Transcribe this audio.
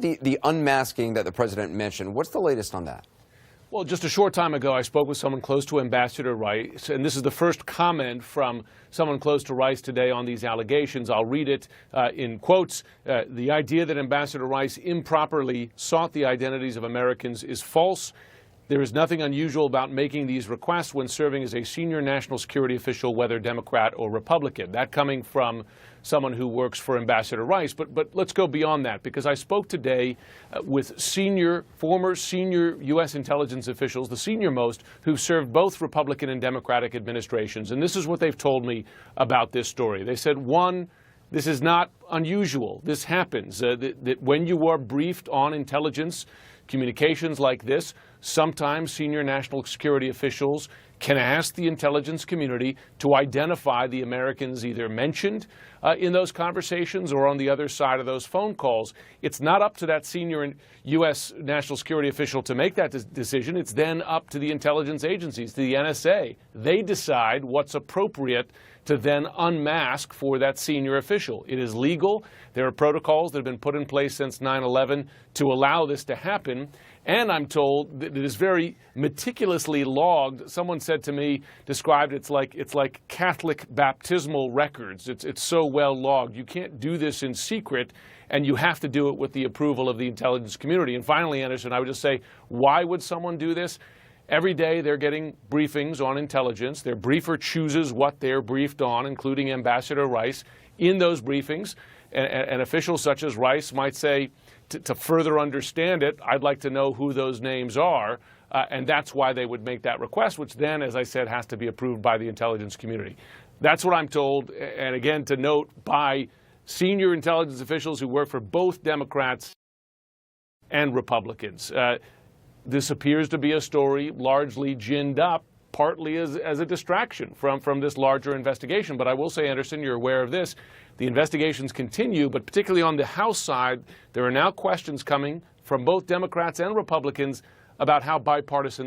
The unmasking that the president mentioned, what's the latest on that? Well, just a short time ago, I spoke with someone close to Ambassador Rice, and this is the first comment from someone close to Rice today on these allegations. I'll read it in quotes. The idea that Ambassador Rice improperly sought the identities of Americans is false. There is nothing unusual about making these requests when serving as a senior national security official, whether Democrat or Republican. That coming from someone who works for Ambassador Rice. But let's go beyond that, because I spoke today with former senior U.S. intelligence officials, the senior most, who've served both Republican and Democratic administrations. And this is what they've told me about this story. They said, one, this is not unusual. This happens. That when you are briefed on intelligence communications like this, sometimes senior national security officials can ask the intelligence community to identify the Americans either mentioned in those conversations or on the other side of those phone calls. It's not up to that senior U.S. national security official to make that decision. It's then up to the intelligence agencies, to the NSA. They decide what's appropriate to then unmask for that senior official. It is legal. There are protocols that have been put in place since 9/11 to allow this to happen. And I'm told that it is very meticulously logged. Someone said to me, described it's like Catholic baptismal records. It's so well logged. You can't do this in secret, and you have to do it with the approval of the intelligence community. And finally, Anderson, I would just say, why would someone do this? Every day they're getting briefings on intelligence. Their briefer chooses what they're briefed on, including Ambassador Rice. In those briefings, an official such as Rice might say, to further understand it, I'd like to know who those names are, and that's why they would make that request, which then, as I said, has to be approved by the intelligence community. That's what I'm told, and again, to note, by senior intelligence officials who work for both Democrats and Republicans. This appears to be a story largely ginned up, partly as a distraction from this larger investigation. But I will say, Anderson, you're aware of this. The investigations continue, but particularly on the House side, there are now questions coming from both Democrats and Republicans about how bipartisan this